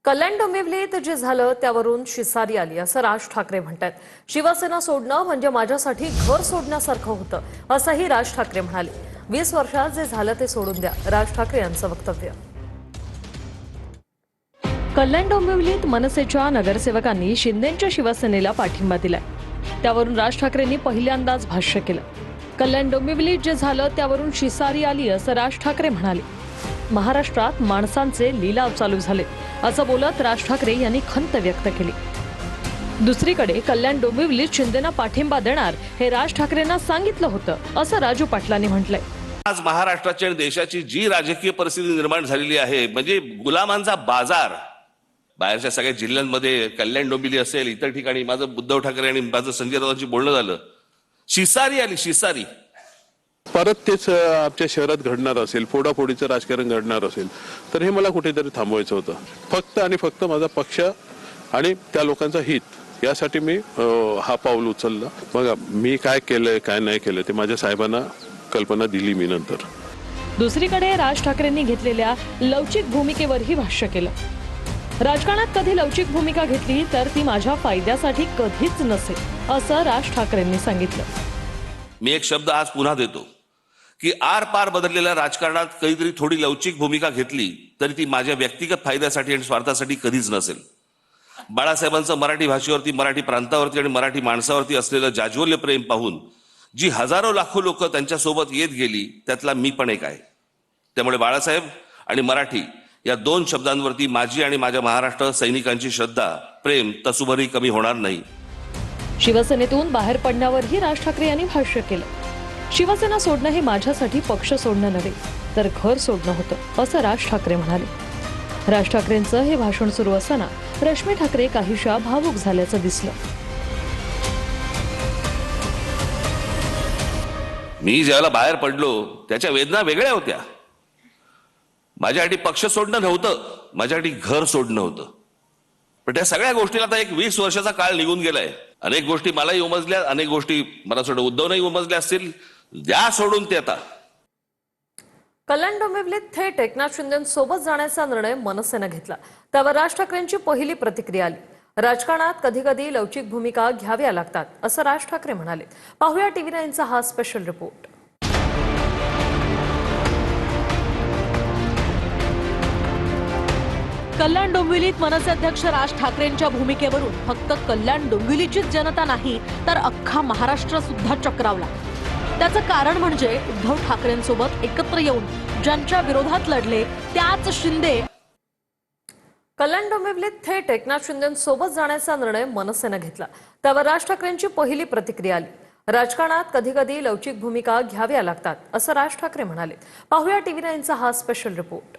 कल्याण डोंबिवलीत जे झालं त्यावरून शिसारी आली असं राज ठाकरे म्हणतात। शिवसेना सोडणं म्हणजे माझ्यासाठी घर सोडण्यासारखं होतं असंही राज ठाकरे म्हणाले। 20 वर्षात जे झालं ते सोडून द्या, राज ठाकरे यांचं वक्तव्य। कल्याण डोंबिवलीत मनसेच्या नगरसेवकांनी शिंदेंच्या शिवसेनेला पाठिंबा दिलाय। त्यावरून राज ठाकरेंनी पहिल्यांदाच भाष्य केलं। कल्याण डोंबिवलीत जे झालं त्यावरून शिसारी आली असं राज ठाकरे म्हणाले। महाराष्ट्रात माणसांचे लिलाव चालू झाले असं बोलत राज ठाकरे यांनी खंत व्यक्त केली। दुसरीकडे कल्याण डोंबिवलीत शिंदेना पाठिंबा देणार हे राज ठाकरेंना सांगितलं होतं असं राजू पाटलांनी म्हटलंय। आज महाराष्ट्राच्या आणि देशाची जी राजकीय परिस्थिती निर्माण झालेली आहे, म्हणजे गुलामांचा बाजार बाहेरच्या सगळ्या जिल्ह्यांमध्ये, कल्याण डोंबिवली असेल, इतर ठिकाणी माझं उद्धव ठाकरे आणि माझं संजय राऊतांची बोलणं झालं, शिसारी आली, शिसारी। परत तेच आमच्या शहरात घडणार असेल, फोडाफोडीचं राजकारण घडणार असेल तर हे मला कुठेतरी थांबवायचं होतं। फक्त आणि फक्त माझा पक्ष आणि त्या लोकांचा हित यासाठी मी हा पाऊल उचलला। बघा, मी काय केलंय काय नाही केलं ते माझ्या साहेबांना कल्पना दिली मी नंतर। दुसरीकडे राज ठाकरेंनी घेतलेल्या लवचिक भूमिकेवरही भाष्य केलं। राजकारणात कधी लवचिक भूमिका घेतली तर ती माझ्या फायद्यासाठी कधीच नसेल असं राज ठाकरेंनी सांगितलं। मी एक शब्द आज पुन्हा देतो की आर पार बदललेल्या राजकारणात कधीतरी थोडी लवचिक भूमिका घेतली तरी ती माझ्या व्यक्तिगत फायद्यासाठी आणि स्वार्थासाठी कधीच नसेल। बाळासाहेबांचं मराठी भाषेवरती, मराठी प्रांतावरती आणि मराठी माणसावरती असलेलं जाज्वल्य प्रेम पाहून जी हजारो लाखो लोक त्यांच्या सोबत येत गेली त्यातला मी पण एक आहे। त्यामुळे बाळासाहेब आणि मराठी या दोन शब्दांवरती माझी आणि माझ्या महाराष्ट्र सैनिकांची श्रद्धा, प्रेम तसुभरही कमी होणार नाही। शिवसेनेतून बाहेर पडण्यावरही राज ठाकरे यांनी भाष्य केलं। शिवसेना सोडणं हे माझ्यासाठी पक्ष सोडणं नव्हे तर घर सोडणं होतं असं राज ठाकरे म्हणाले। राज ठाकरेंचं हे भाषण सुरू असताना रश्मी ठाकरे काहीशा भावुक झाल्याचं दिसलं। मी ज्याला बाहेर पडलो त्याच्या वेदना वेगळ्या होत्या। माझ्यासाठी पक्ष सोडणं नव्हतं, माझ्यासाठी घर सोडणं होतं। पण त्या सगळ्या गोष्टीला आता एक 20 वर्षाचा काळ निघून गेलाय। अनेक गोष्टी मलाही उमजल्या, अनेक गोष्टी मला सोडून उद्धवनही उमजल्या असतील, द्या सोडून ते आता। कल्याण डोंबिवलीत थेट एकनाथ शिंदेंसोबत जाण्याचा निर्णय मनसेनं घेतला। त्यावर राज ठाकरेंची पहिली प्रतिक्रिया आली। राजकारणात कधी कधी लवचिक भूमिका घ्याव्या लागतात असं राज ठाकरे म्हणाले। पाहूया TV9चा हा स्पेशल रिपोर्ट। कल्याण डोंबिवलीत मनसे अध्यक्ष राज ठाकरेंच्या भूमिकेवरून फक्त कल्याण डोंबिवलीचीच जनता नाही तर अख्खा महाराष्ट्र सुद्धा चक्रावला। त्याचं कारण म्हणजे उद्धव ठाकरेंसोबत एकत्र येऊन ज्यांच्या विरोधात लढले त्याच शिंदे। कल्याण डोंबिवलीत थेट एकनाथ शिंदेंसोबत जाण्याचा निर्णय मनसेनं घेतला। त्यावर राज ठाकरेंची पहिली प्रतिक्रिया आली। राजकारणात कधी कधी लवचिक भूमिका घ्याव्या लागतात असं राज ठाकरे म्हणाले। पाहूया TV9चा हा स्पेशल रिपोर्ट।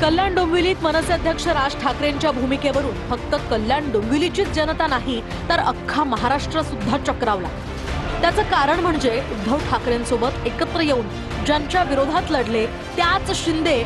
कल्याण डोंबिवलीत मनसे अध्यक्ष राज ठाकरेंच्या भूमिकेवरून फक्त कल्याण डोंबिवलीचीच जनता नाही तर अख्खा महाराष्ट्र सुद्धा चक्रावला। त्याचं कारण म्हणजे उद्धव ठाकरेंसोबत एकत्र येऊन ज्यांच्या विरोधात लढले त्याच शिंदे